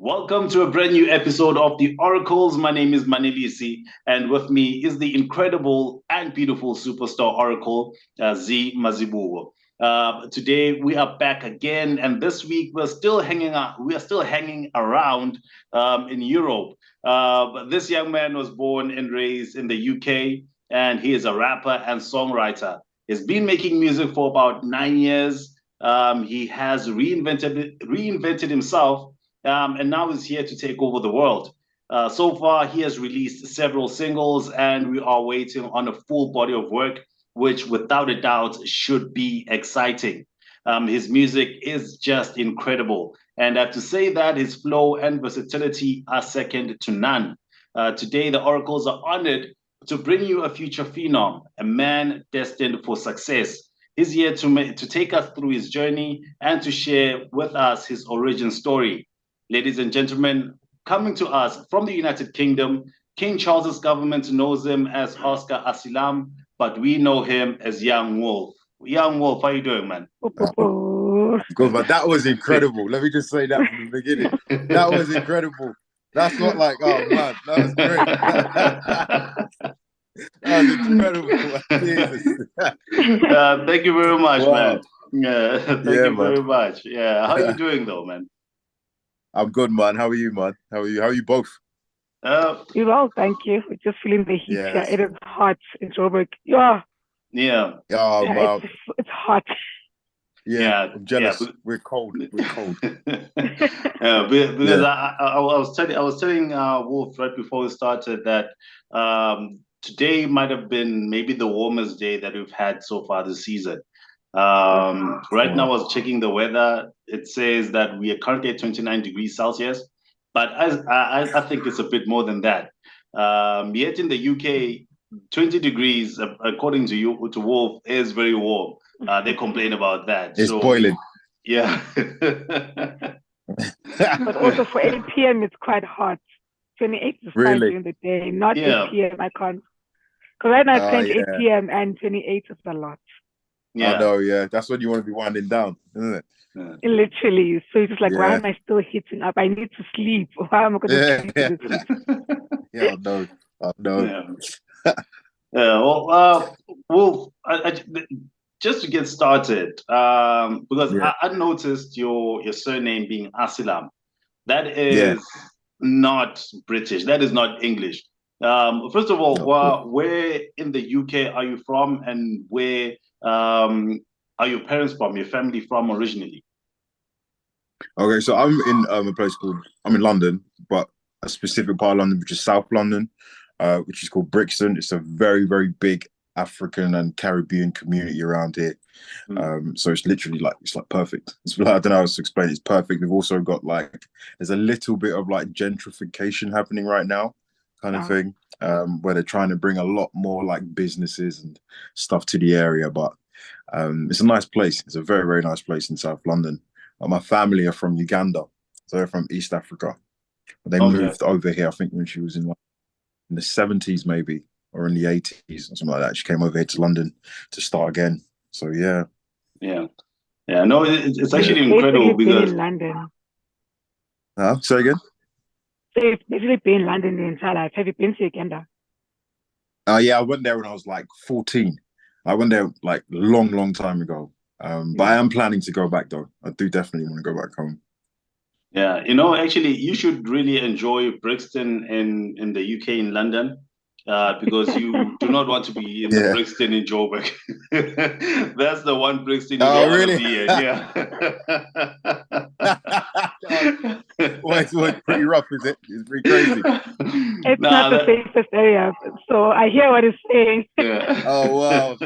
Welcome to a brand new episode of The Oracles. My name is Manelisi, and with me is the incredible and beautiful superstar Oracle, Z Mazibugo. Today we are back again, and this week we're still hanging out. We are still hanging around in Europe. But this young man was born and raised in the UK, and he is a rapper and songwriter. He's been making music for about 9 years. He has reinvented himself, and now is here to take over the world. So far, he has released several singles, and we are waiting on a full body of work, which without a doubt should be exciting. His music is just incredible, and I have to say that his flow and versatility are second to none. Today, the Oracles are honored to bring you a future phenom, a man destined for success. He's here to take us through his journey and to share with us his origin story. Ladies and gentlemen, coming to us from the United Kingdom, King Charles's government knows him as Oscar Asilam, but we know him as Young Wolf. Young Wolf, how you doing, man? Good, man. That was incredible. Let me just say that from the beginning. That was incredible. That's not like, oh, man, that was great. That was incredible. Jesus. Thank you very much, Wow. man. Yeah, thank you man. very much. Yeah, how are you doing, though, man? I'm good, man. How are you, man? How are you? How are you both? Well, thank you. We're just feeling the heat Yes. here. It is hot in Joburg. Yeah, yeah. Oh, yeah, wow. it's hot. Yeah, I'm jealous. yeah. We're cold. We're cold. Because Yeah. I was telling Wolf right before we started that today might have been maybe the warmest day that we've had so far this season. Right now, I was checking the weather. It says that we are currently at 29 degrees Celsius, but I think it's a bit more than that. Yet in the UK, 20 degrees, according to you, to Wolf, is very warm. They complain about that. It's So, boiling. yeah. But also for 8 p.m., it's quite hot. 28 is fine Really? during the day, not Yeah. 8 p.m. I can't. Because right now it's Oh, 28 yeah. p.m. and 28 is a lot. I know, yeah. That's when you want to be winding down, isn't it? Yeah. Literally. So it's just like, why Yeah. am I still heating up? I need to sleep. Why am I going to Yeah. sleep in this heat? Yeah, I know. I know. Yeah. Well, Wolf, just to get started, because Yeah. I noticed your surname being Asilam. That Yeah. is not British. That is not English. First of all, No. where in the UK are you from, and where are your parents from? Your family from originally? Okay, so I'm in I'm in London, but a specific part of London, which is South London, which is called Brixton. It's a very, very big African and Caribbean community around here. So it's literally it's like perfect. It's like, I don't know how to explain it. It's perfect. We've also got there's a little bit of like gentrification happening right now, kind of thing, where they're trying to bring a lot more like businesses and stuff to the area. But it's a nice place. It's a very, very nice place in South London. My family are from Uganda, so they're from East Africa. They moved over here, I think, when she was in the 70s, maybe, or in the 80s, or something like that. She came over here to London to start again. So yeah. No, it's actually incredible Basically been because in London. Say again? So you've basically been in London the entire life. Have you been to Uganda? Yeah, I went there when I was like 14. I went there like long, long time ago. But I am planning to go back though. I do definitely want to go back home. Yeah, actually, you should really enjoy Brixton in the UK, in London, because you do not want to be in the Brixton in Joburg. That's the one Brixton you don't want to be in. Yeah. Well, it's pretty rough, is it? It's pretty crazy. It's not the safest area, so I hear what he's saying. Yeah. Oh, wow.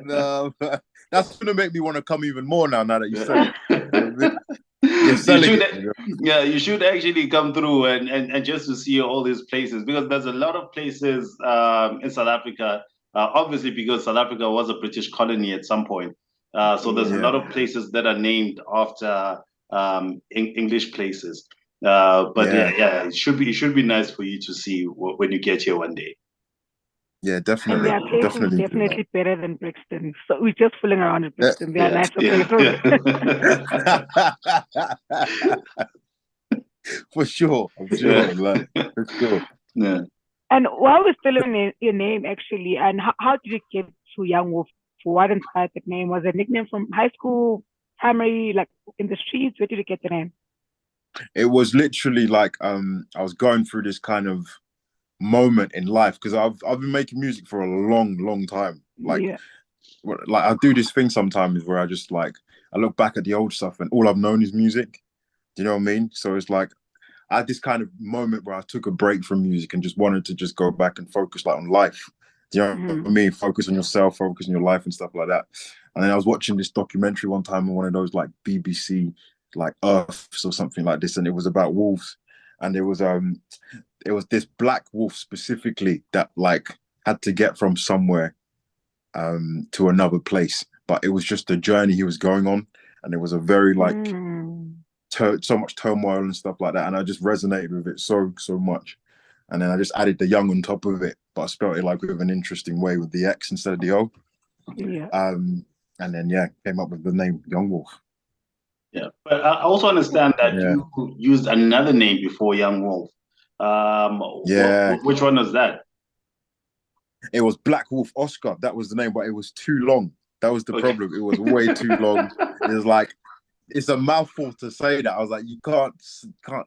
No, that's going to make me want to come even more now that you said it. You should actually come through and just to see all these places, because there's a lot of places in South Africa, obviously because South Africa was a British colony at some point. So there's a lot of places that are named after English places. But it should be nice for you to see when you get here one day. Yeah, definitely. And there are places definitely better than Brixton. So we're just fooling around in Brixton. They are nicer places. For sure. I'm sure. Like, for sure. Yeah. And while we're still on your name, actually, and how did you get to Young Wolf? What inspired that name? Was it a nickname from high school, primary, like in the streets? Where did you get the name? It was literally like I was going through this kind of moment in life because I've been making music for a long time. Yeah. Like I do this thing sometimes where I just like I look back at the old stuff and all I've known is music. Do you know what I mean? So it's like I had this kind of moment where I took a break from music and just wanted to just go back and focus like on life. Do you know what I mean? Focus on yourself, focus on your life and stuff like that. And then I was watching this documentary one time on one of those like BBC like Earths or something like this, and it was about wolves. And it was this black wolf specifically that like had to get from somewhere to another place. But it was just the journey he was going on. And it was a very like so much turmoil and stuff like that, and I just resonated with it so much. And then I just added the young on top of it, but I spelled it like with an interesting way with the X instead of the O. Yeah. And then yeah, came up with the name Young Wolf. Yeah, but I also understand that you used another name before Young Wolf. Yeah. Which one was that? It was Black Wolf Oscar. That was the name, but it was too long. That was the problem. It was way too long. It was like it's a mouthful to say that. I was like, you can't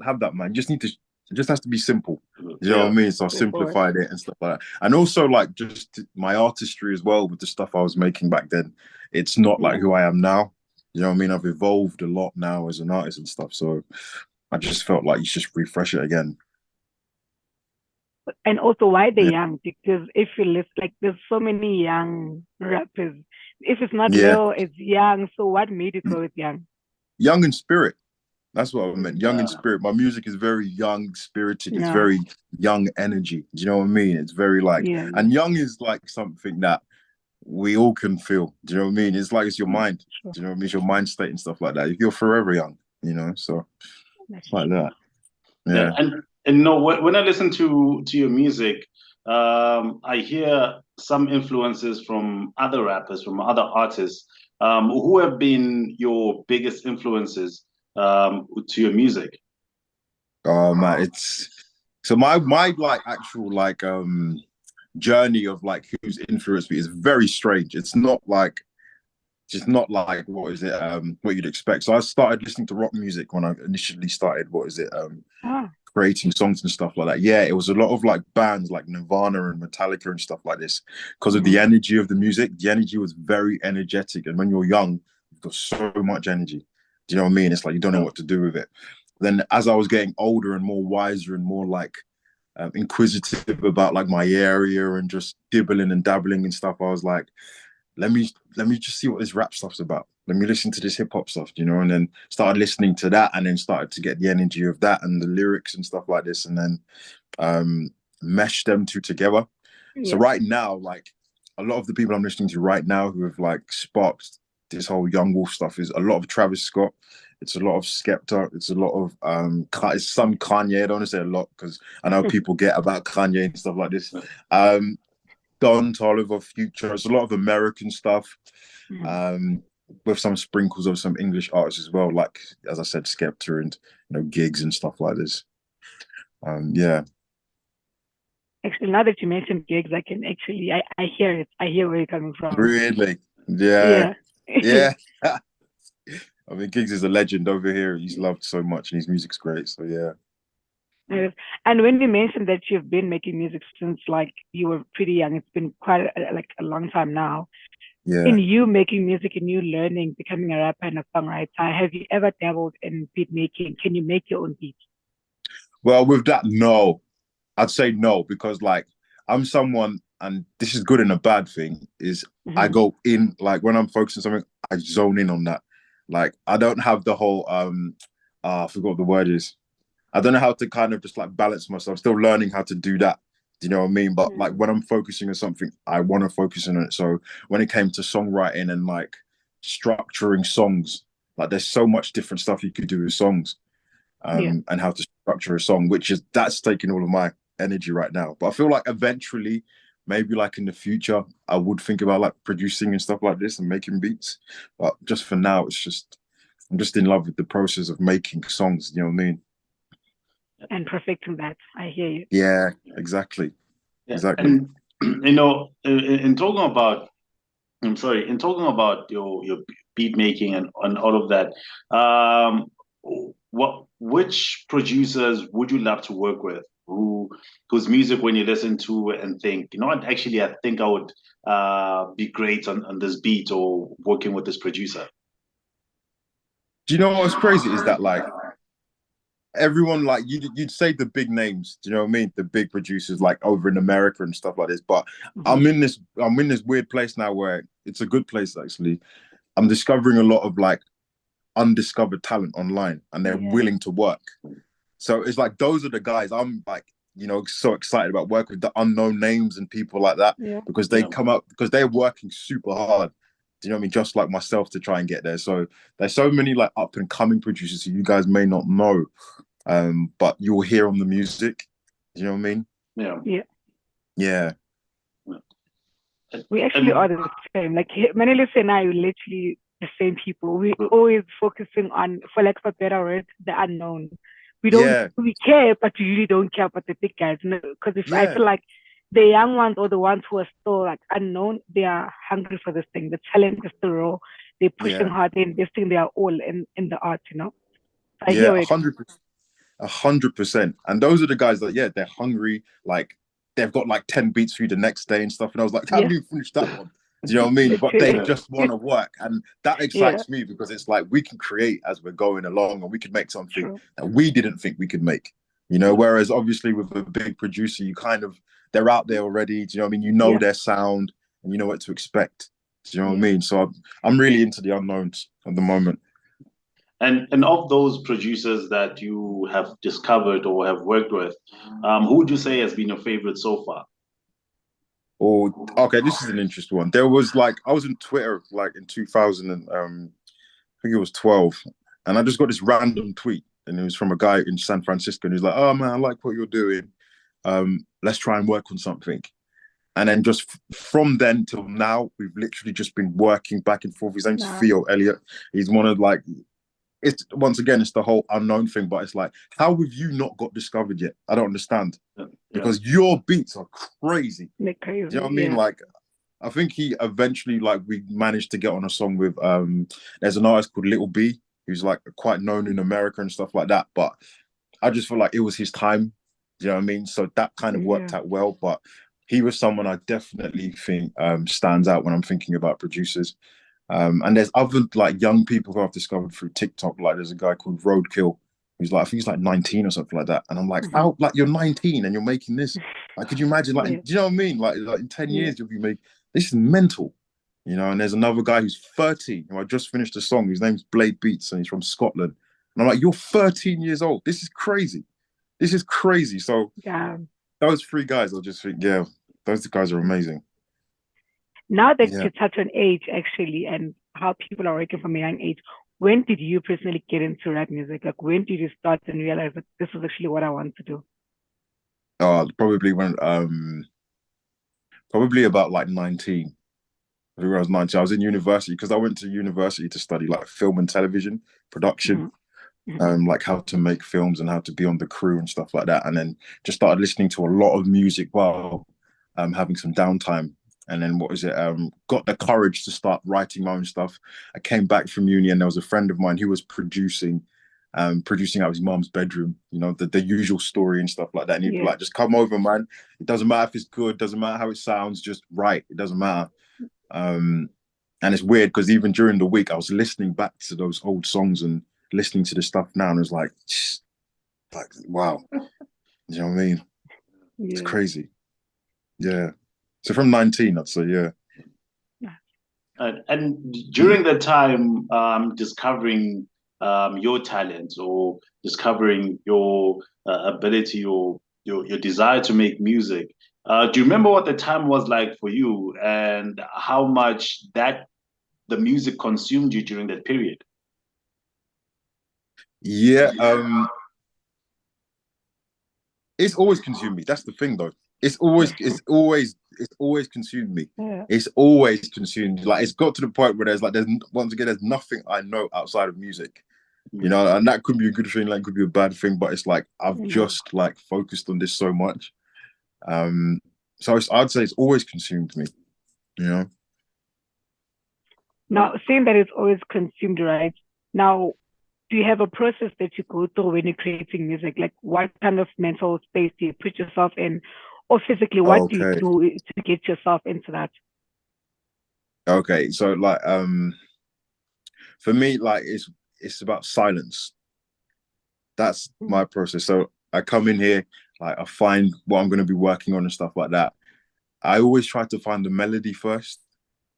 have that, man. You just need to. It just has to be simple. You know what I mean? So I simplified it and stuff like that. And also like just my artistry as well with the stuff I was making back then. It's not like who I am now. You know what I mean? I've evolved a lot now as an artist and stuff. So I just felt like you should just refresh it again. And also, why the young? Because if you list, like, there's so many young rappers. If it's not Lil, it's Young. So what made you go with Young? Young in spirit. That's what I meant. Young in spirit. My music is very young spirited. It's very young energy. Do you know what I mean? It's very like, and young is like something that we all can feel. Do you know what I mean? It's like it's your mind. Do you know what I mean? It's your mind state and stuff like that. You're forever young, you know? So it's like that. Yeah. And no, when I listen to your music, I hear some influences from other rappers, from other artists. Who have been your biggest influences to your music? Oh man, it's so my like actual like journey of like who's influenced me is very strange. It's not like just not like what is it what you'd expect. So I started listening to rock music when I initially started creating songs and stuff like that. Yeah, it was a lot of like bands like Nirvana and Metallica and stuff like this because of the energy of the music. The energy was very energetic, and when you're young, you've got so much energy. Do you know what I mean? It's like you don't know what to do with it. Then as I was getting older and more wiser and more like inquisitive about like my area and just dibbling and dabbling and stuff, I was like, let me just see what this rap stuff's about. Let me listen to this hip hop stuff, you know, and then started listening to that and then started to get the energy of that and the lyrics and stuff like this, and then mesh them two together. So right now, like a lot of the people I'm listening to right now who have like sparked this whole Young Wolf stuff is a lot of Travis Scott. It's a lot of Skepta. It's a lot of it's some Kanye. I don't want to say a lot because I know people get about Kanye and stuff like this. Don Toliver, Future. It's a lot of American stuff, with some sprinkles of some English artists as well. Like as I said, Skepta and Gigs and stuff like this. Yeah. Actually, now that you mentioned Gigs, I can actually I hear it. I hear where you're coming from. Really? Yeah. Yeah. I mean, Gigs is a legend over here. He's loved so much, and his music's great. So yeah. And when you mentioned that you've been making music since like you were pretty young, it's been quite a long time now. Yeah. In you making music and you learning, becoming a rapper and a songwriter, have you ever dabbled in beat making? Can you make your own beats? Well, with that, no. I'd say no, because like I'm someone, and this is good and a bad thing, is I go in, like when I'm focusing on something, I zone in on that. Like I don't have the whole I forgot what the word is. I don't know how to kind of just like balance myself. I'm still learning how to do that. Do you know what I mean? But like when I'm focusing on something, I want to focus on it. So when it came to songwriting and like structuring songs, like there's so much different stuff you could do with songs, and how to structure a song, that's taking all of my energy right now. But I feel like eventually, maybe like in the future, I would think about like producing and stuff like this and making beats. But just for now, I'm just in love with the process of making songs. You know what I mean? and perfecting that. I hear you. Yeah, exactly. Yeah. Exactly. And in talking about, I'm sorry, in talking about your beat making and all of that, which producers would you love to work with? Whose music when you listen to and think, you know what, actually I think I would be great on this beat or working with this producer. Do you know what's crazy is that like everyone like you'd say the big names, do you know what I mean? The big producers like over in America and stuff like this. But Mm-hmm. I'm in this weird place now where it's a good place actually. I'm discovering a lot of like undiscovered talent online and they're willing to work. So it's like those are the guys I'm like, so excited about working with the unknown names and people like that because they come up because they're working super hard. Do you know what I mean? Just like myself to try and get there. So there's so many like up and coming producers who you guys may not know, but you'll hear on the music. Do you know what I mean? Yeah. Yeah. We actually are the same. Like Manelise and I are literally the same people. We always focusing on, for lack of a better word, the unknown. We don't, we care, but we really don't care about the big guys. Because I feel like the young ones or the ones who are still like unknown, they are hungry for this thing. The talent is still raw. They're pushing hard. They're investing their all in the art. I hear it. 100%. And those are the guys that they're hungry. Like they've got like 10 beats for you the next day and stuff. And I was like, how do you finish that one? Do you know what I mean? But they just want to work. And that excites me because it's like we can create as we're going along and we can make something that we didn't think we could make. Whereas obviously with a big producer, they're out there already. Do you know what I mean? You know their sound and you know what to expect. Do you know what I mean? So I'm really into the unknowns at the moment. And of those producers that you have discovered or have worked with, who would you say has been your favorite so far? Oh, okay, this is an interesting one. There was like I was on Twitter like in 2000 and I think it was 12, and I just got this random tweet, and it was from a guy in San Francisco, and he's like, "Oh man, I like what you're doing. Let's try and work on something." And then just from then till now, we've literally just been working back and forth. His name's Theo Elliott. He's one of like, it's once again, it's the whole unknown thing, but it's like, how have you not got discovered yet? I don't understand. Because your beats are crazy. They're crazy. Do you know what I mean? Like, I think he eventually, like, we managed to get on a song with, there's an artist called Little B, who's like quite known in America and stuff like that. But I just feel like it was his time. Do you know what I mean? So that kind of worked out well. But he was someone I definitely think stands out when I'm thinking about producers. And there's other like young people who I've discovered through TikTok. Like there's a guy called Roadkill, who's like, I think he's like 19 or something like that. And I'm like, how, like you're 19 and you're making this? Like, could you imagine? Like, do you know what I mean? Like in 10 years you'll be making this is mental, And there's another guy who's 30 who I just finished a song. His name's Blade Beats and he's from Scotland. And I'm like, you're 13 years old. This is crazy. This is crazy. So those three guys, I just think, those guys are amazing. Now that you touch on age, actually, and how people are working from a young age, when did you personally get into rap music? Like, when did you start and realize that this is actually what I want to do? Probably when, probably about like 19. I think when I was 19, I was in university because I went to university to study like film and television production, like how to make films and how to be on the crew and stuff like that. And then just started listening to a lot of music while having some downtime. And then got the courage to start writing my own stuff. I came back from uni and there was a friend of mine who was producing out of his mom's bedroom, the usual story and stuff like that. And he'd be like, just come over, man. It doesn't matter if it's good, doesn't matter how it sounds, just write. It doesn't matter. And it's weird because even during the week, I was listening back to those old songs and listening to the stuff now. And it was like wow. You know what I mean? It's crazy. Yeah. So from 19, I'd say, And during that time, discovering your talent or discovering your ability or your desire to make music, do you remember what the time was like for you and how much the music consumed you during that period? It's always consumed me. That's the thing, though. It's always consumed me. It's always consumed. Like it's got to the point where there's nothing I know outside of music. You know, and that could be a good thing, that could be a bad thing, but it's like I've just like focused on this so much. So I'd say it's always consumed me, you know. Now, saying that it's always consumed, right? Now, do you have a process that you go through when you're creating music? Like, what kind of mental space do you put yourself in, or physically, what do you Okay. do to get yourself into that? Okay. So like for me, like it's about silence. That's my process. So I come in here, like I find what I'm gonna be working on and stuff like that. I always try to find the melody first,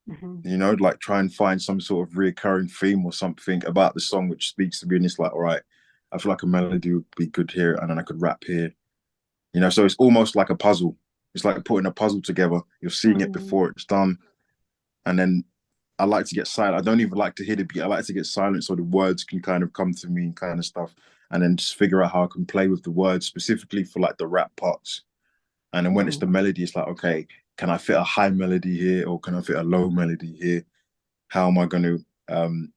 you know, like try and find some sort of reoccurring theme or something about the song which speaks to me. And it's like, all right, I feel like a melody would be good here, and then I could rap here, you know. So it's almost like a puzzle. It's like putting a puzzle together. You're seeing it before it's done, and then I like to get silent. I don't even like to hear the beat. I like to get silent so the words can kind of come to me and kind of stuff, and then just figure out how I can play with the words specifically for like the rap parts. And then when it's the melody, it's like, okay, can I fit a high melody here or can I fit a low melody here? How am I going to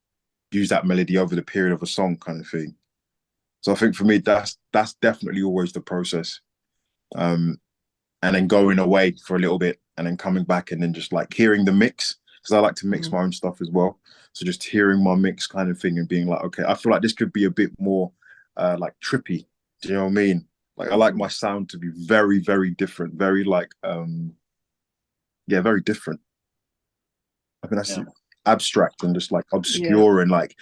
use that melody over the period of a song, kind of thing? So I think for me, that's definitely always the process. And then going away for a little bit and then coming back and then just like hearing the mix, because I like to mix my own stuff as well. So just hearing my mix kind of thing and being like, okay, I feel like this could be a bit more like trippy. Do you know what I mean? Like I like my sound to be very, very different, very like yeah, very different. I think that's abstract and just like obscure and like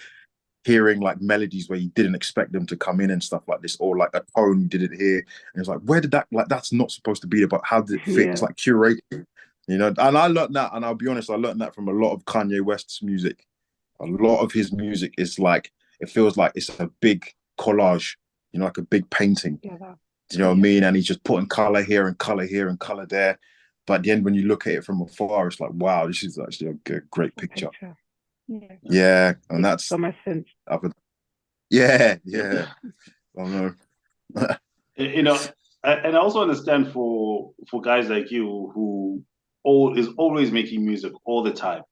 hearing like melodies where you didn't expect them to come in and stuff like this, or like a tone you didn't hear. And it's like, where did that, like, that's not supposed to be, but how did it fit? It's like curating, you know? And I learned that, and I'll be honest, I learned that from a lot of Kanye West's music. A lot of his music is like, it feels like it's a big collage, you know, like a big painting. Do you know what I mean? And he's just putting color here and color here and color there. But at the end, when you look at it from afar, it's like, wow, this is actually a great picture. Yeah, and that's so much sense. Yeah. I know. You know, and I also understand for guys like you who is always making music all the time.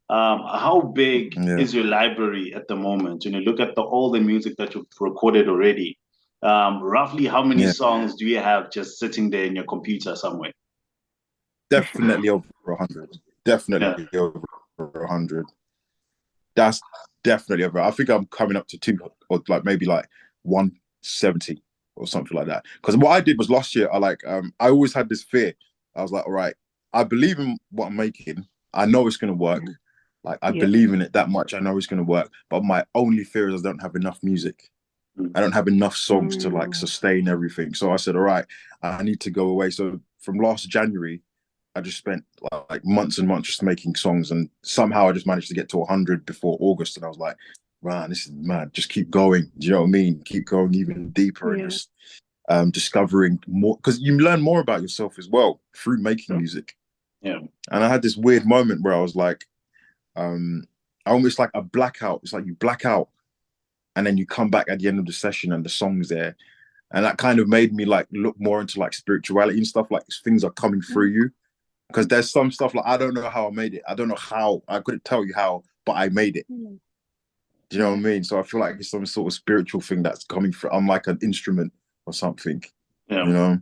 How big is your library at the moment? You know, look at all the music that you've recorded already. Roughly, how many songs do you have just sitting there in your computer somewhere? Definitely over 100. Definitely over 100. That's definitely over. I think I'm coming up to 2 or like maybe like 170 or something like that. Because what I did was last year, I always had this fear. I was like, all right, I believe in what I'm making. I know it's gonna work. Like I believe in it that much. I know it's gonna work. But my only fear is I don't have enough music. I don't have enough songs to like sustain everything. So I said, all right, I need to go away. So from last January, I just spent like months and months just making songs, and somehow I just managed to get to 100 before August. And I was like, man, this is mad. Just keep going. Do you know what I mean? Keep going even deeper and just discovering more, because you learn more about yourself as well through making music. Yeah. And I had this weird moment where I was like, almost like a blackout. It's like you black out and then you come back at the end of the session and the song's there. And that kind of made me like look more into like spirituality and stuff, like things are coming through you. Because there's some stuff like, I don't know how I made it. I don't know how. I couldn't tell you how, but I made it. Do you know what I mean? So I feel like it's some sort of spiritual thing that's coming through. I'm like an instrument or something, you know?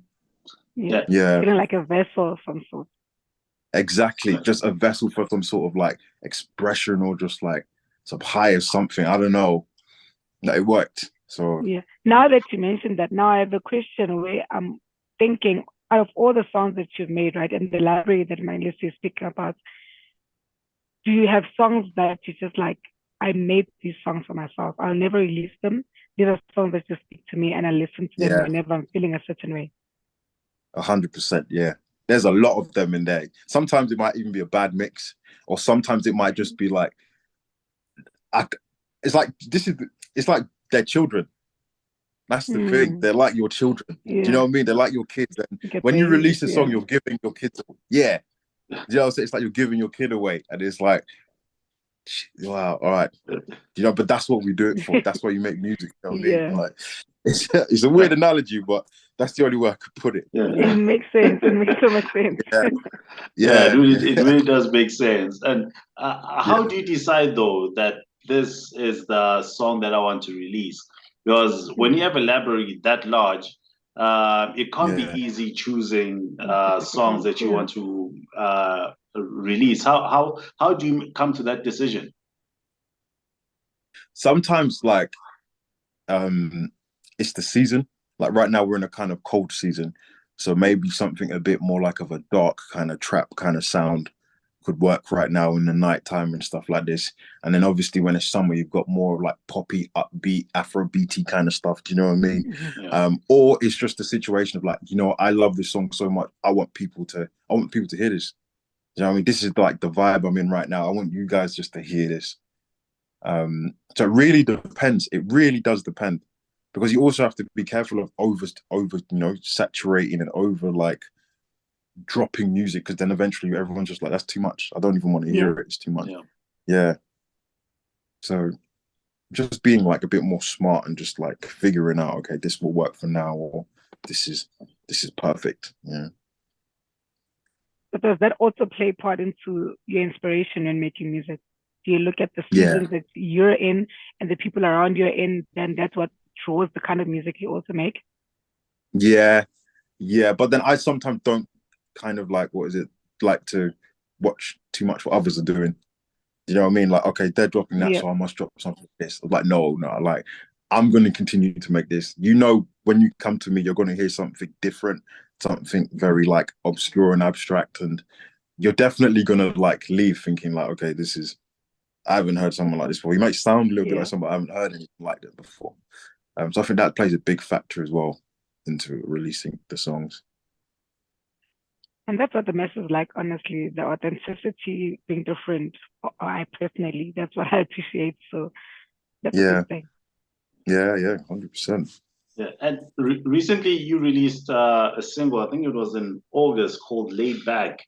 Yeah. Feeling like a vessel of some sort. Exactly. Just a vessel for some sort of like expression or just like some higher something. I don't know. It worked. So yeah. Now that you mentioned that, now I have a question where I'm thinking, out of all the songs that you've made, right, and the library that Mindless is speaking about, do you have songs that you just like, I made these songs for myself, I'll never release them, these are songs that just speak to me and I listen to them whenever I'm feeling a certain way? 100%, yeah. There's a lot of them in there. Sometimes it might even be a bad mix, or sometimes it might just be like, it's like they're children. That's the thing. They're like your children. Do you know what I mean? They're like your kids. And when you release a song, you're giving your kids, do you know what I'm saying? It's like you're giving your kid away. And it's like, wow, all right. You know, but that's what we do it for. That's why you make music. You know what I mean? Like, it's a weird analogy, but that's the only way I could put it. It makes sense. It makes so much sense. It really does make sense. And how do you decide though that this is the song that I want to release. Because when you have a library that large, it can't be Yeah. easy choosing songs Difficult, that you yeah. want to release. How do you come to that decision? Sometimes like um it's the season. Like right now we're in a kind of cold season. So maybe something a bit more like of a dark kind of trap kind of sound could work right now in the nighttime and stuff like this. And then obviously when it's summer, you've got more like poppy, upbeat, Afrobeaty kind of stuff. Do you know what I mean? Yeah. Or it's just a situation of like, you know, I love this song so much. I want people to hear this. You know what I mean? This is like the vibe I'm in right now. I want you guys just to hear this. So it really depends. It really does depend, because you also have to be careful of over, you know, saturating and over like dropping music, because then eventually everyone's just like, that's too much. I don't even want to Yeah. hear it. It's too much. Yeah. Yeah. So just being like a bit more smart and just like figuring out, okay, this will work for now, or this is perfect. Yeah. But does that also play part into your inspiration when making music? Do you look at the Yeah. seasons that you're in and the people around you're in, then that's what draws the kind of music you also make? Yeah. Yeah. But then I sometimes don't kind of like, what is it, like to watch too much what others are doing. You know what I mean? Like, okay, they're dropping that, Yeah. so I must drop something like this. Like, no, like I'm going to continue to make this. You know, when you come to me, you're going to hear something different, something very like obscure and abstract, and you're definitely going to like leave thinking like, okay, I haven't heard someone like this before. You might sound a little bit Yeah. like someone, I haven't heard anything like that before. So I think that plays a big factor as well into releasing the songs. And that's what the message like, honestly, the authenticity being different. I personally, that's what I appreciate. So that's a Yeah, good thing. yeah, 100%. Yeah. And recently you released a single. I think it was in August, called "Laid Back."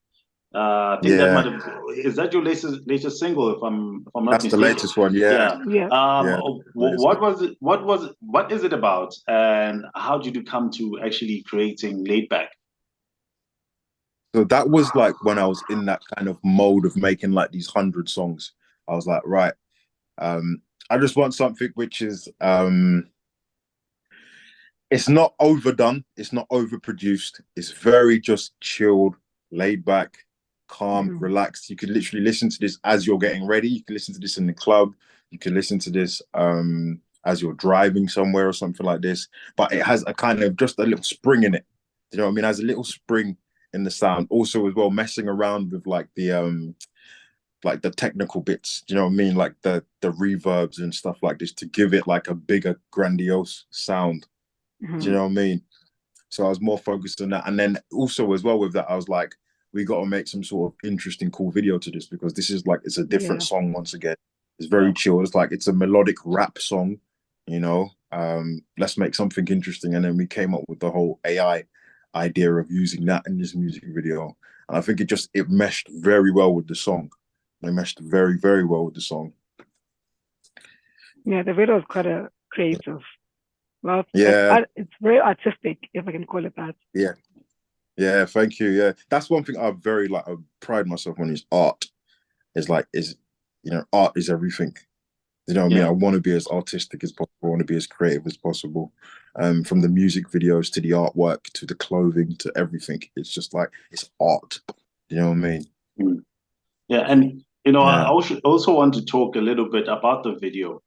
I think that might Yeah, have, is that your latest single, if I'm not that's the mistaken? latest one. Yeah, Yeah. Yeah. yeah, latest What one. was it? What is it about? And how did you come to actually creating "Laid Back"? So that was like when I was in that kind of mode of making like these 100 songs. I was like, right, I just want something which is it's not overdone, it's not overproduced, it's very just chilled, laid back, calm, Mhm. relaxed. You could literally listen to this as you're getting ready. You can listen to this in the club. You can listen to this as you're driving somewhere or something like this. But it has a kind of just a little spring in it. You know what I mean? It has a little spring in the sound. Also, as well, messing around with like the technical bits. Do you know what I mean? Like the reverbs and stuff like this to give it like a bigger, grandiose sound. Do you Mhm. know what I mean? So I was more focused on that. And then also as well with that, I was like, we got to make some sort of interesting, cool video to this, because this is like, it's a different Yeah. song once again. It's Yeah. very chill. It's like, it's a melodic rap song, you know? Let's make something interesting. And then we came up with the whole AI idea of using that in this music video. And I think it meshed very well with the song. It meshed very, very well with the song. Yeah. The video is quite a creative. Well, Yeah, it's very artistic, if I can call it that. yeah, yeah. Thank you. Yeah, that's one thing I pride myself on is art. Is you know, art is everything. You know what I mean? Yeah. I want to be as artistic as possible. I want to be as creative as possible. From the music videos to the artwork to the clothing to everything. It's just like it's art. You know what I mean? Mm. Yeah. And I Yeah, also want to talk a little bit about the video.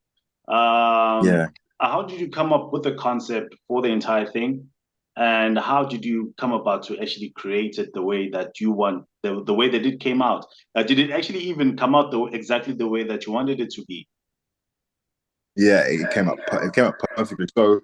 Um, yeah, how did you come up with the concept for the entire thing? And how did you come about to actually create it the way that you want, the way that it came out? Did it actually even come out exactly the way that you wanted it to be? yeah. It came up perfectly. So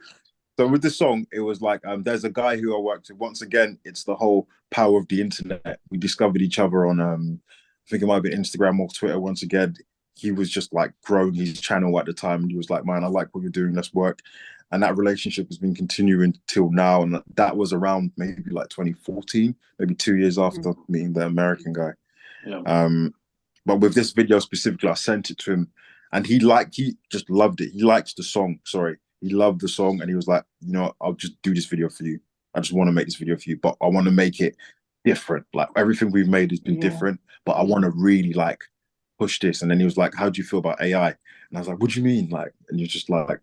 with the song, it was like there's a guy who I worked with. Once again, it's the whole power of the internet. We discovered each other on I think it might have been Instagram or Twitter. Once again, he was just like growing his channel at the time, and he was like, "Man, I like what you're doing. Let's work." And that relationship has been continuing till now, and that was around maybe like 2014, maybe 2 years Mhm. after meeting the American guy. Yeah. But with this video specifically, I sent it to him, and he just loved it. He liked the song. Sorry, he loved the song, and he was like, you know, I'll just do this video for you. I just want to make this video for you, but I want to make it different. Like everything we've made has been Yeah. different, but I want to really like push this. And then he was like, how do you feel about AI? And I was like, what do you mean? Like, and you're just like,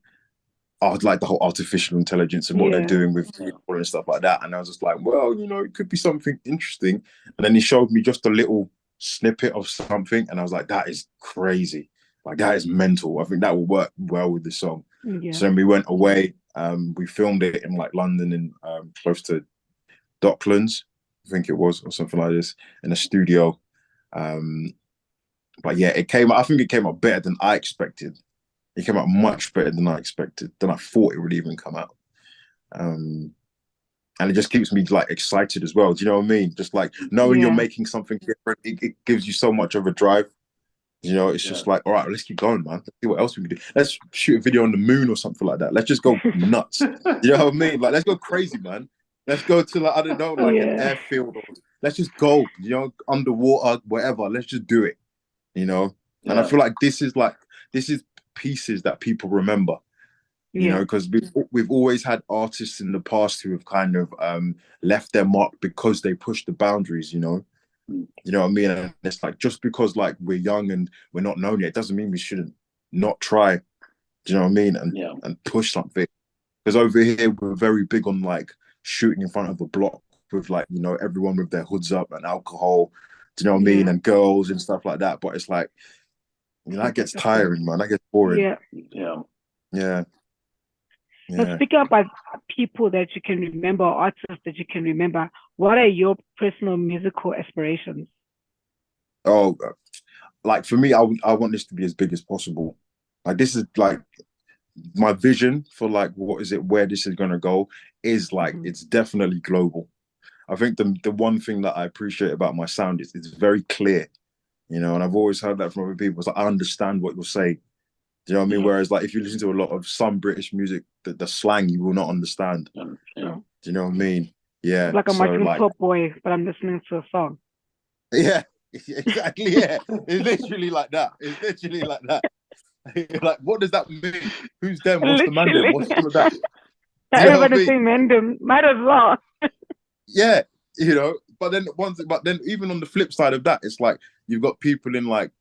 oh, like the whole artificial intelligence and what they're doing with people and stuff like that. And I was just like, well, you know, it could be something interesting. And then he showed me just a little snippet of something, and I was like, that is crazy. Like, that is mental. I think that will work well with the song. Yeah. So then we went away. We filmed it in like London and close to Docklands, I think it was, or something like this, in a studio. But yeah, it came. I think it came out better than I expected. It came out much better than I expected, than I thought it would even come out. And it just keeps me like excited as well. Do you know what I mean? Just like knowing you're making something different, it gives you so much of a drive. You know, it's just like, all right, let's keep going, man. Let's see what else we can do. Let's shoot a video on the moon or something like that. Let's just go nuts. You know what I mean? Like, let's go crazy, man. Let's go to like, I don't know, like an airfield. Or, let's just go, you know, underwater, whatever. Let's just do it, you know? And I feel like this is pieces that people remember, you know, because we've always had artists in the past who have kind of left their mark because they pushed the boundaries, you know what I mean? And it's like, just because like we're young and we're not known yet, doesn't mean we shouldn't not try, do you know what I mean? And push something. Because over here we're very big on like shooting in front of a block with like, you know, everyone with their hoods up and alcohol, do you know what I mean? And girls and stuff like that. But it's like, you know, that gets tiring, man. That gets boring. Yeah. Now, speaking about people that you can remember, artists that you can remember, what are your personal musical aspirations? Oh, like for me, I want this to be as big as possible. Like, this is like my vision for like, where this is going to go is like, it's definitely global. I think the one thing that I appreciate about my sound is it's very clear, you know, and I've always heard that from other people. It's like, I understand what you're saying. Do you know what I mean? Whereas like if you listen to a lot of some British music, the slang you will not understand. Do you know what I mean? Yeah. It's like I'm watching Top Boy, but I'm listening to a song. Yeah, exactly. Yeah. It's literally like that. It's literally like that. Like, what does that mean? Who's them? What's the man them? What's all of that? Everybody say men them. Might as well. Yeah, you know, but then even on the flip side of that, it's like you've got people in like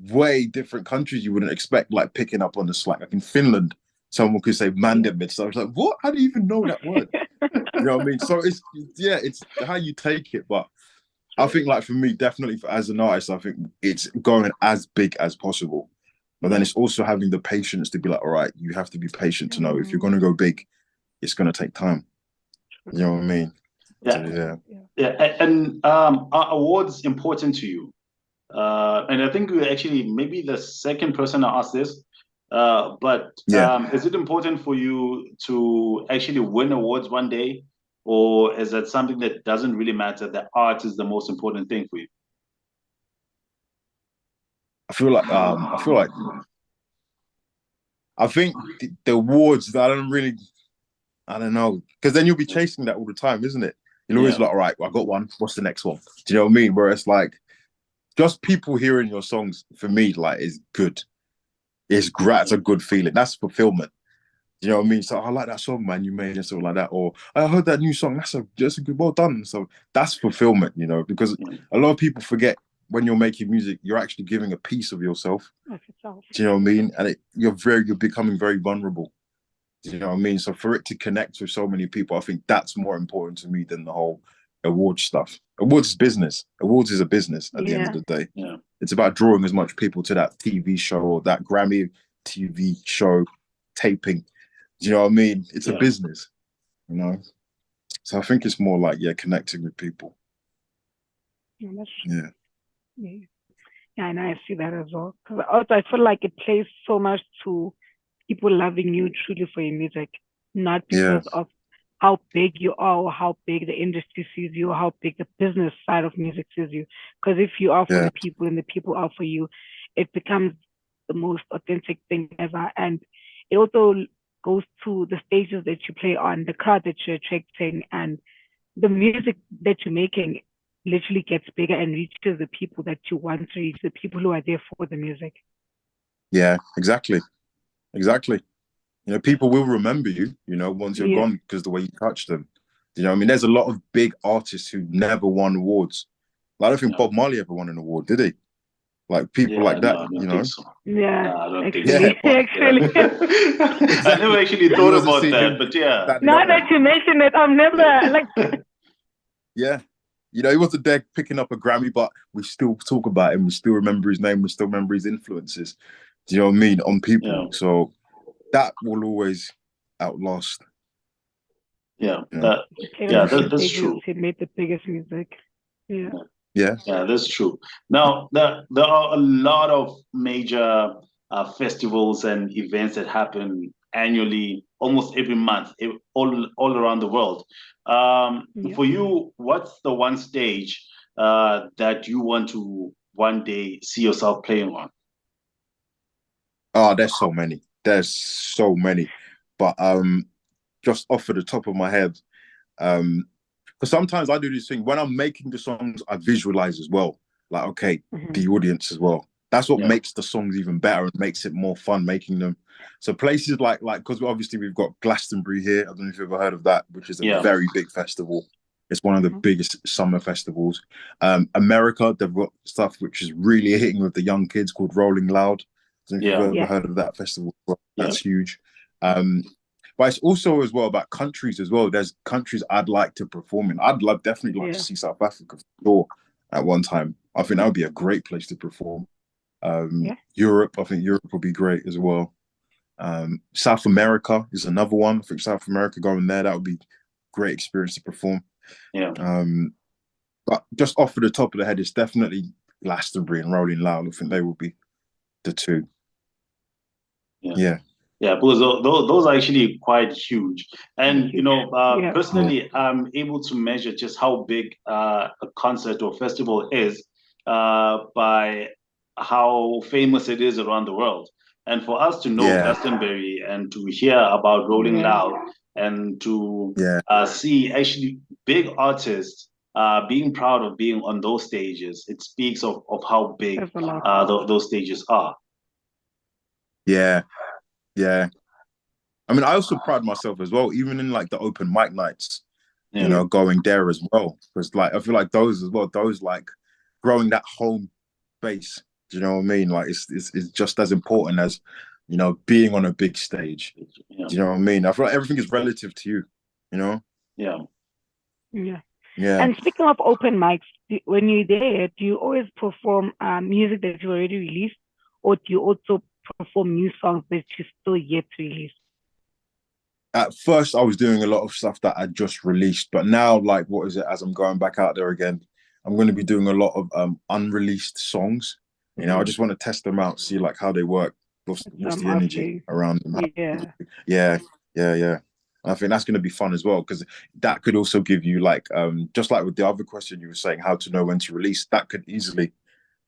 way different countries you wouldn't expect, like picking up on the slang. Like in Finland, someone could say mandem. So I was like, what? How do you even know that word? You know what I mean? So it's how you take it. But I think like for me, definitely as an artist, I think it's going as big as possible. But then it's also having the patience to be like, all right, you have to be patient to know if you're going to go big, it's going to take time. You know what I mean? Yeah. And are awards important to you? And I think you're actually maybe the second person to ask this. But is it important for you to actually win awards one day, or is that something that doesn't really matter? The art is the most important thing for you. I think the awards, I don't know, because then you'll be chasing that all the time, isn't it? You're always like, all right, well, I got one. What's the next one? Do you know what I mean? Where it's like, just people hearing your songs for me, like, is good. It's great. It's a good feeling. That's fulfillment. Do you know what I mean? So I like that song, man, you made, and something like that. Or I heard that new song. That's a good, well done. So that's fulfillment, you know, because a lot of people forget when you're making music, you're actually giving a piece of yourself. Do you know what I mean? And you're becoming very vulnerable. Do you know what I mean? So for it to connect with so many people, I think that's more important to me than the whole award stuff. Awards is business. Awards is a business at the end of the day. Yeah. It's about drawing as much people to that TV show or that Grammy TV show taping. Do you know what I mean? It's a business, you know? So I think it's more like, connecting with people. Yeah, and I see that as well. Because also I feel like it plays so much to people loving you truly for your music, not because of how big you are or how big the industry sees you or how big the business side of music sees you. Because if you are for the people and the people are for you, it becomes the most authentic thing ever. And it also goes to the stages that you play on, the crowd that you're attracting, and the music that you're making literally gets bigger and reaches the people that you want to reach, the people who are there for the music. Yeah, exactly. You know, people will remember you, you know, once you're gone because the way you touch them. You know, I mean, there's a lot of big artists who never won awards. I don't think Bob Marley ever won an award, did he? like people like No, that, I you don't think know. so. Yeah, No, I don't think so. actually, Yeah, actually. I never actually You thought wasn't about seeing that, him but yeah. standing Now up that there. you mention it, I've never like. Yeah. You know, he wasn't there picking up a Grammy, but we still talk about him. We still remember his name. We still remember his influences. Do you know what I mean? On people. Yeah. So that will always outlast. Yeah. You know? That's true. He made the biggest music. Yeah. Yeah. Yeah, that's true. Now, there are a lot of major festivals and events that happen annually, almost every month, all around the world. Yeah. For you, what's the one stage that you want to one day see yourself playing on? Oh, there's so many. There's so many. But just off of the top of my head, because sometimes I do this thing when I'm making the songs, I visualize as well. Like, okay, the audience as well. That's what makes the songs even better and makes it more fun making them. So places like because obviously we've got Glastonbury here. I don't know if you've ever heard of that, which is a very big festival. It's one of the biggest summer festivals. America, they've got stuff which is really hitting with the young kids called Rolling Loud. I don't know if you've ever heard of that festival. That's huge. But it's also as well about countries as well. There's countries I'd like to perform in. Definitely like to see South Africa for sure at one time. I think that would be a great place to perform. Europe, I think Europe would be great as well. South America is another one. I think South America going there, that would be great experience to perform. Yeah. But just off of the top of the head, it's definitely Glastonbury and Rolling Loud. I think they will be the two. Yeah. Yeah, because those are actually quite huge. And, you know, personally, I'm able to measure just how big a concert or festival is by how famous it is around the world. And for us to know Glastonbury and to hear about Rolling Loud and to see actually big artists being proud of being on those stages, it speaks of how big those stages are. Yeah. Yeah. I mean, I also pride myself as well, even in like the open mic nights, you know, going there as well. Because like I feel like those as well, those like growing that home base. Do you know what I mean? Like it's just as important as, you know, being on a big stage. Do you know what I mean? I feel like everything is relative to you, you know? Yeah. And speaking of open mics, when you're there, do you always perform music that you already released, or do you also perform new songs that you still yet to release? At first, I was doing a lot of stuff that I just released, but now, like, what is it? As I'm going back out there again, I'm going to be doing a lot of unreleased songs. You know, I just want to test them out, see like how they work. What's the energy around them? Yeah. I think that's going to be fun as well, because that could also give you like, just like with the other question you were saying, how to know when to release. That could easily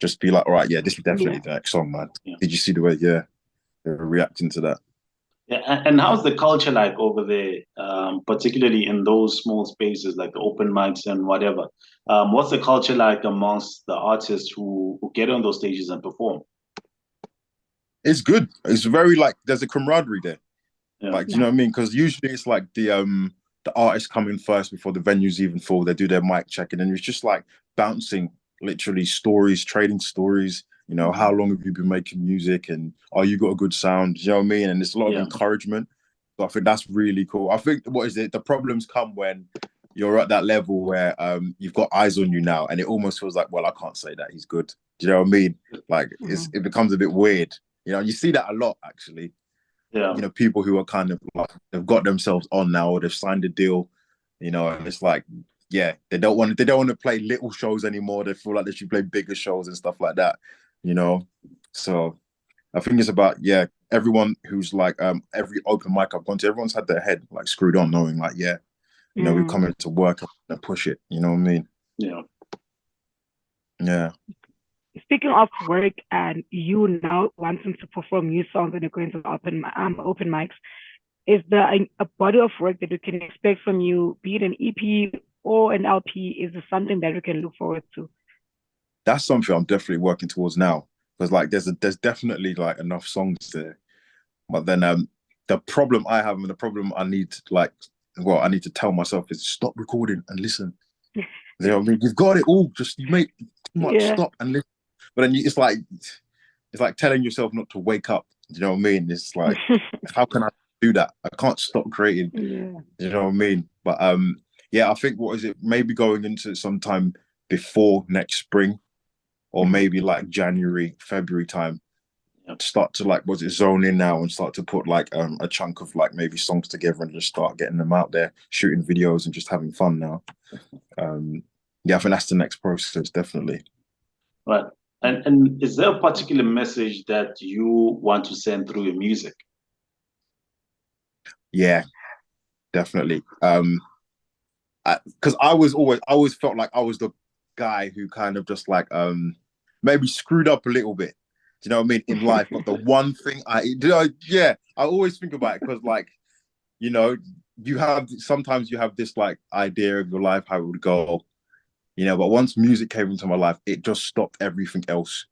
just be like, all right, this is definitely the next song, man. Did you see the way? They're reacting to that. Yeah, and how's the culture like over there, particularly in those small spaces like the open mics and whatever? What's the culture like amongst the artists who get on those stages and perform? It's good. It's very like there's a camaraderie there. Like, do you know what I mean? Because usually it's like the artists come in first before the venues even full. They do their mic check, and then it's just like bouncing literally stories, trading stories. You know, how long have you been making music, and you got a good sound? You know what I mean? And it's a lot of encouragement. So I think that's really cool. I think the problems come when you're at that level where you've got eyes on you now, and it almost feels like, well, I can't say that he's good. Do you know what I mean? Like it becomes a bit weird. You know, you see that a lot actually. Yeah. You know, people who are kind of like they've got themselves on now, or they've signed a deal. You know, and it's like, they don't want to play little shows anymore. They feel like they should play bigger shows and stuff like that. You know, so I think it's about everyone who's like every open mic I've gone to, everyone's had their head like screwed on, knowing like you know we're coming to work and push it. You know what I mean? Yeah. Speaking of work and you now wanting to perform new songs and you're going to open mics, is there a body of work that we can expect from you, be it an EP or an LP? Is there something that we can look forward to? That's something I'm definitely working towards now, because like there's definitely like enough songs there, but then the problem I have and the problem I need to tell myself is stop recording and listen. You know what I mean? You've got it all, just you make too much. Stop and listen. but then it's like telling yourself not to wake up. Do you know what I mean? It's like, how can I do that? I can't stop creating. Yeah. You know what I mean? But yeah, I think what is it? Maybe going into sometime before next spring, or maybe like January, February time, start to like zone in now and start to put like a chunk of like maybe songs together and just start getting them out there, shooting videos and just having fun now. Yeah, I think that's the next process, definitely. Right. And is there a particular message that you want to send through your music? Yeah, definitely. Because I always felt like I was the guy who kind of just like maybe screwed up a little bit. Do you know what I mean, in life? But the one thing I always think about it, because like, you know, sometimes you have this like idea of your life, how it would go, you know, but once music came into my life, it just stopped everything else.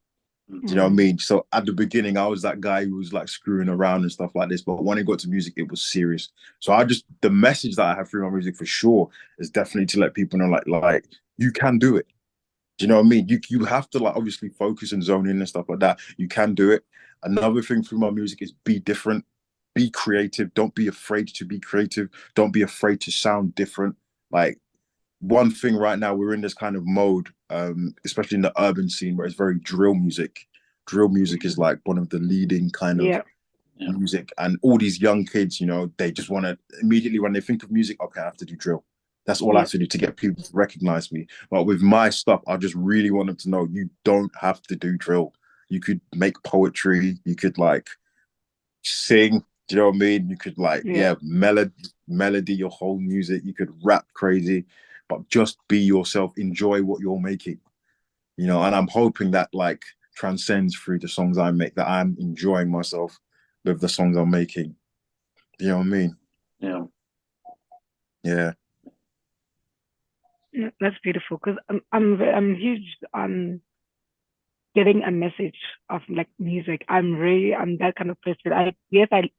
Do you know what I mean? So at the beginning, I was that guy who was like screwing around and stuff like this. But when it got to music, it was serious. So the message that I have through my music for sure is definitely to let people know, like you can do it. Do you know what I mean? You have to like obviously focus and zone in and stuff like that. You can do it. Another thing through my music is be different, be creative. Don't be afraid to be creative. Don't be afraid to sound different. Like, one thing right now, we're in this kind of mode, especially in the urban scene, where it's very drill music. Drill music is like one of the leading kind of music, and all these young kids, you know, they just want to immediately, when they think of music, okay, I have to do drill. That's all I have to do to get people to recognize me. But with my stuff, I just really want them to know you don't have to do drill. You could make poetry. You could like sing. Do you know what I mean? You could like, melody your whole music. You could rap crazy, but just be yourself. Enjoy what you're making, you know. And I'm hoping that like transcends through the songs I make, that I'm enjoying myself with the songs I'm making. You know what I mean? Yeah. Yeah. That's beautiful, because I'm huge on getting a message of like music. I'm that kind of person. I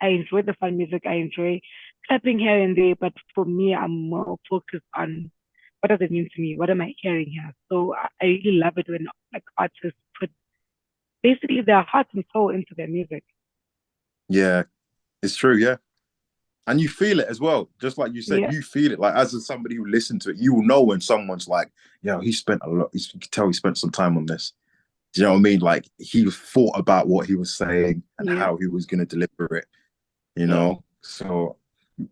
enjoy the fun music. I enjoy clapping here and there, but for me, I'm more focused on what does it mean to me? What am I hearing here? So I really love it when like artists put basically their heart and soul into their music. Yeah, it's true. Yeah. And you feel it as well. Just like you said, you feel it. Like, as somebody who listened to it, you will know when someone's like, he spent a lot, you can tell he spent some time on this. Do you know what I mean? Like, he thought about what he was saying and how he was going to deliver it, you know? So,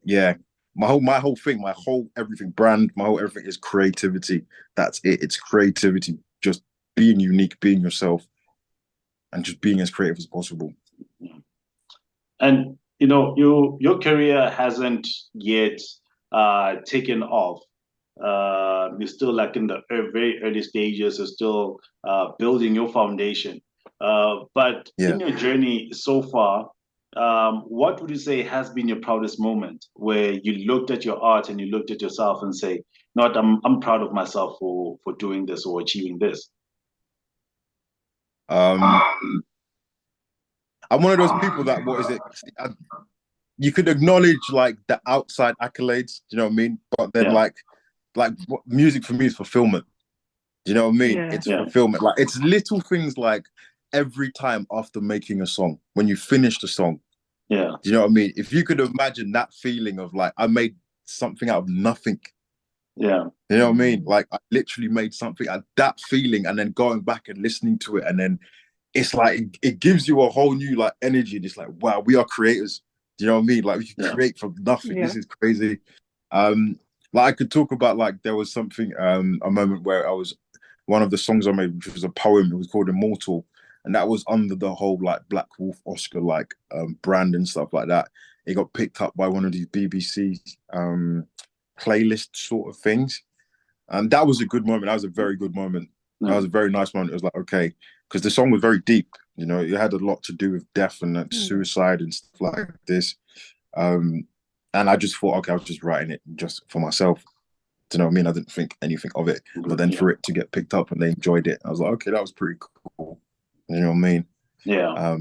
yeah, my whole thing, my whole everything brand, my whole everything is creativity. That's it. It's creativity. Just being unique, being yourself, and just being as creative as possible. And you know, your career hasn't yet taken off. You're still like in the very early stages. You're still building your foundation. But in your journey so far, what would you say has been your proudest moment, where you looked at your art and you looked at yourself and say, "Not, I'm proud of myself for doing this or achieving this." I'm one of those people that, you could acknowledge like the outside accolades, do you know what I mean? But then like music for me is fulfillment. Do you know what I mean? It's fulfillment. Like, it's little things like every time after making a song, when you finish the song. Yeah. Do you know what I mean? If you could imagine that feeling of like, I made something out of nothing. Yeah. You know what I mean? Like, I literally made something, and that feeling, and then going back and listening to it, and then it's like, it gives you a whole new like energy. And it's like, wow, we are creators. Do you know what I mean? Like, we can create from nothing. This is crazy. Like, I could talk about, like, there was something, a moment where one of the songs I made, which was a poem, it was called Immortal. And that was under the whole like Black Wolf Oscar like brand and stuff like that. It got picked up by one of these BBC playlist sort of things. And that was a good moment. That was a very good moment. That was a very nice moment. It was like, okay, because the song was very deep. You know, it had a lot to do with death and like, suicide and stuff like this. And I just thought, okay, I was just writing it just for myself. Do you know what I mean? I didn't think anything of it. But then for it to get picked up and they enjoyed it, I was like, okay, that was pretty cool. You know what I mean? Yeah.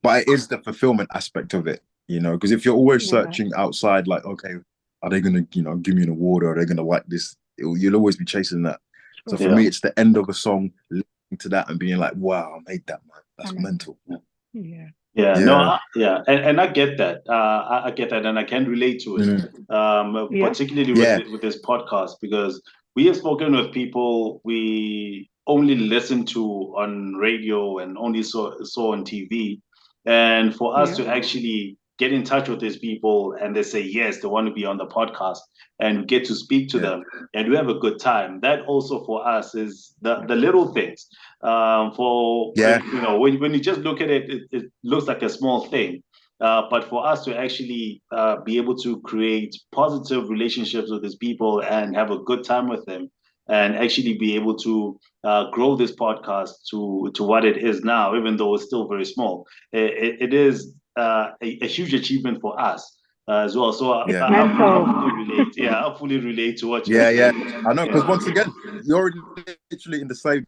But it is the fulfillment aspect of it, you know, because if you're always searching outside, like, okay, are they going to, you know, give me an award, or are they going to like this? You'll always be chasing that. So for me, it's the end of a song, to that and being like, wow, I made that, man. That's mental. Yeah. Yeah, no, and I get that. I get that, and I can relate to it. Particularly with this podcast, because we have spoken with people we only listen to on radio and only saw on TV, and for us to actually get in touch with these people and they say yes, they want to be on the podcast, and get to speak to them, and we have a good time. That also for us is the little things. When you just look at it, it looks like a small thing. But for us to actually be able to create positive relationships with these people and have a good time with them, and actually be able to grow this podcast to what it is now, even though it's still very small, it is a huge achievement for us as well. So I fully relate. Yeah, I fully relate to what you're saying. I know, because once again, you're literally in the same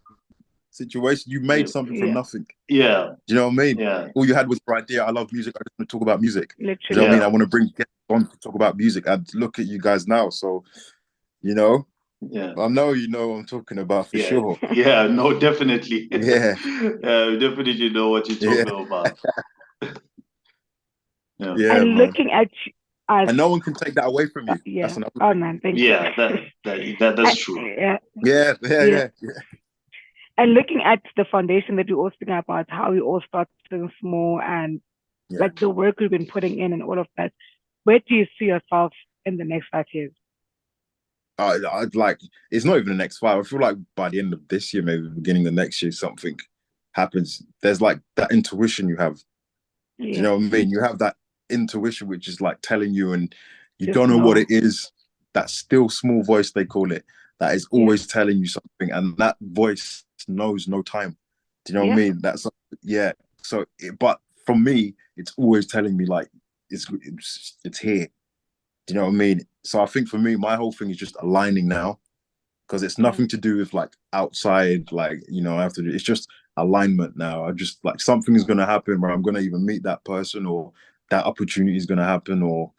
situation. You made something from nothing. Yeah. Do you know what I mean? Yeah. All you had was your idea. I love music. I just want to talk about music. Literally. Do you know what I mean? I want to bring guests on to talk about music. And look at you guys now. So, you know, I know you know what I'm talking about for sure. Yeah, no, definitely. Yeah. We definitely know what you're talking about. And looking at us, and no one can take that away from you. That's another man, thank you. That's true. Yeah. And looking at the foundation that we all speaking about, how we all started small and like the work we've been putting in and all of that, where do you see yourself in the next 5 years? I'd like, it's not even the next 5. I feel like by the end of this year, maybe beginning of next year, something happens. There's like that intuition you have. Do you know what I mean? You have that intuition which is like telling you, and you don't know what it is. That still small voice, they call it, that is always telling you something, and that voice knows no time. Do you know what I mean? That's so but for me, it's always telling me like it's here. Do you know what I mean? So I think for me, my whole thing is just aligning now, because it's nothing to do with like outside, like, you know, I have to do, it's just alignment now. I just like, something is going to happen where I'm going to even meet that person, or that opportunity is going to happen, or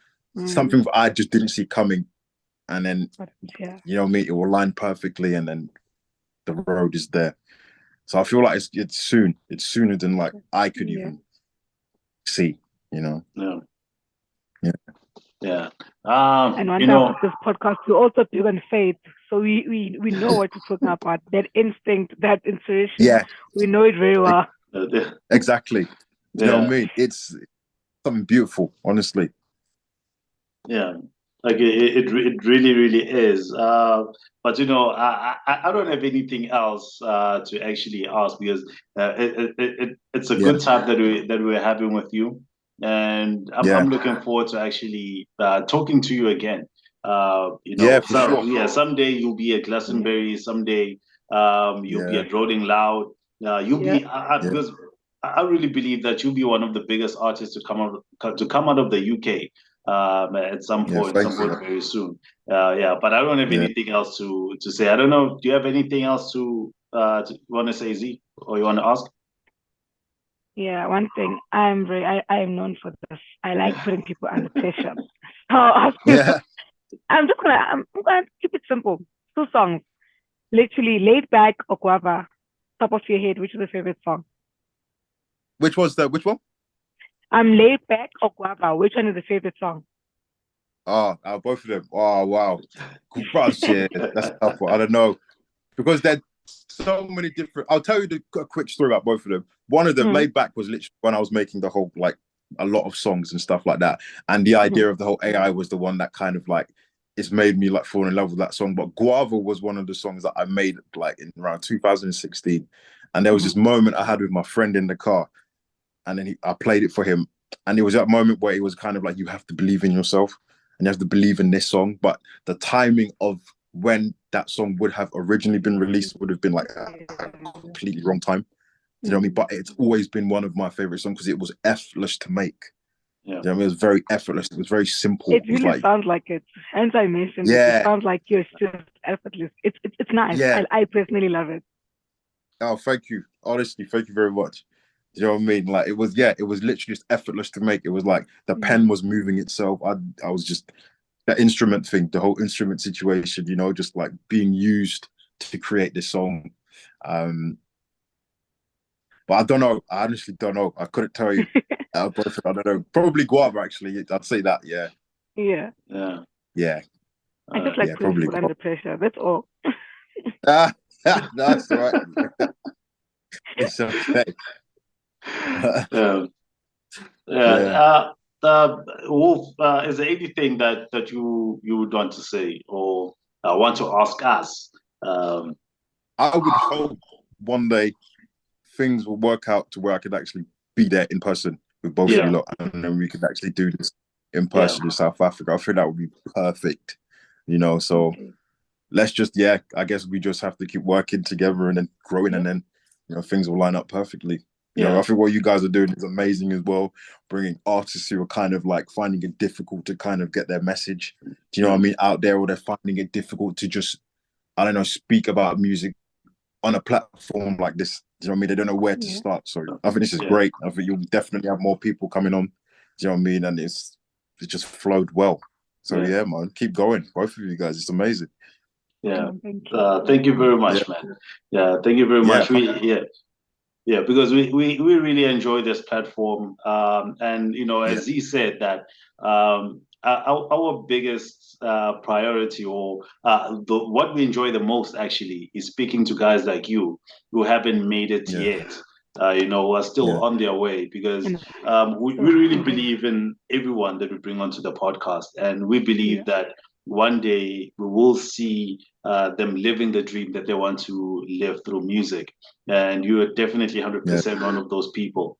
something I just didn't see coming. And then, you know what I mean? It will align perfectly, and then the road is there. So I feel like it's soon. It's sooner than like I could even see, you know? Yeah. And one time with this podcast, we also do on faith. So we know what you're talking about. That instinct, that intuition. Yeah. We know it very well. Exactly. You know what I mean? It's something beautiful, honestly. Yeah. Like it really, really is. But you know, I don't have anything else to actually ask, because it's a good time that we're having with you, and I'm looking forward to actually talking to you again. You know, someday you'll be at Glastonbury, someday you'll be at Rolling Loud. You'll be because I really believe that you'll be one of the biggest artists to come out of the UK. At some point very soon. But I don't have anything else to say. I don't know. Do you have anything else to want to say, Z, or you want to ask? Yeah, one thing I am known for this. I like putting people under pressure. So I'm gonna keep it simple. 2 songs, literally, Laid Back or Guava. Top of your head, which is your favorite song? Which one? Laid Back or Guava. Which one is the favorite song? Oh, both of them. Oh, wow. That's a tough one. I don't know, because there's so many different. I'll tell you a quick story about both of them. One of them, Laid Back, was literally when I was making the whole, like, a lot of songs and stuff like that. And the idea of the whole AI was the one that kind of like, it's made me like fall in love with that song. But Guava was one of the songs that I made like in around 2016. And there was this moment I had with my friend in the car, and then I played it for him. And it was that moment where it was kind of like, you have to believe in yourself, and you have to believe in this song. But the timing of when that song would have originally been released would have been like a completely wrong time. Do you know what I mean? But it's always been one of my favorite songs because it was effortless to make. Yeah. You know what I mean? It was very effortless. It was very simple. It really sounds like it. As I mentioned, it sounds like you're just effortless. It's nice. Yeah. I personally love it. Oh, thank you. Honestly, thank you very much. Do you know what I mean? Like, it was literally just effortless to make. It was like the pen was moving itself. I was just, that instrument thing, the whole instrument situation, you know, just like being used to create this song. But I don't know. I honestly don't know. I couldn't tell you. Both, I don't know. Probably guava, actually. I'd say that. Yeah. Yeah. Yeah. I just like yeah, putting probably people under pressure. That's all. That's all right. It's okay. Yeah. Yeah. Wolf, is there anything that you would want to say or want to ask us? I would hope one day things will work out to where I could actually be there in person with both of Yeah. you lot, and then we could actually do this in Yeah. person in South Africa. I think that would be perfect, So Okay. let's just, I guess we just have to keep working together and then growing, and then things will line up perfectly. I think what you guys are doing is amazing as well, bringing artists who are kind of like finding it difficult to kind of get their message, do you know what I mean, out there, or they're finding it difficult to just, I don't know, speak about music on a platform like this. Do you know what I mean? They don't know where to start. So I think this is great. I think you'll definitely have more people coming on. Do you know what I mean? And it's just flowed well. So yeah, man, keep going, both of you guys. It's amazing. Yeah. Thank you very much, man. Yeah, thank you very much. Yeah, because we really enjoy this platform. And as he said that our biggest priority, or what we enjoy the most actually, is speaking to guys like you who haven't made it yet. Who are still on their way, because we really believe in everyone that we bring onto the podcast, and we believe that one day we will see them living the dream that they want to live through music, and you are definitely 100% one of those people.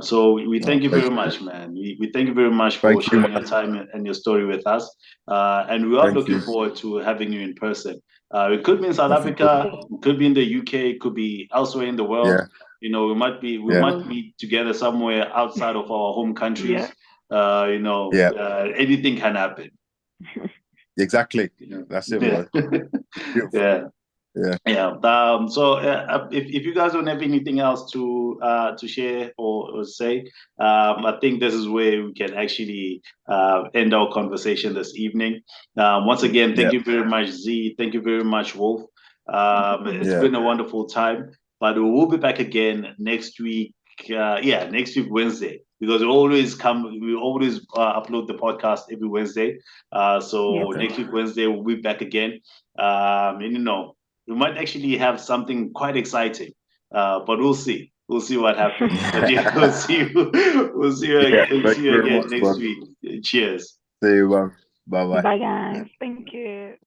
So we thank you very much, man. We thank you very much for sharing your time and your story with us, and we are looking forward to having you in person. It could be in South Africa, it could be in the UK, it could be elsewhere in the world. We might be together somewhere outside of our home countries. Anything can happen. Exactly. That's it, man. So if you guys don't have anything else to share or say, I think this is where we can actually end our conversation this evening. Once again, thank you very much, Z. Thank you very much, Wolf. It's been a wonderful time, but we will be back again next week. Next week Wednesday, because we always upload the podcast every Wednesday. So next week Wednesday we'll be back again. We might actually have something quite exciting, but we'll see. We'll see what happens. But we'll see you again next week. Cheers. See you, man. Bye-bye. Bye, guys. Thank you.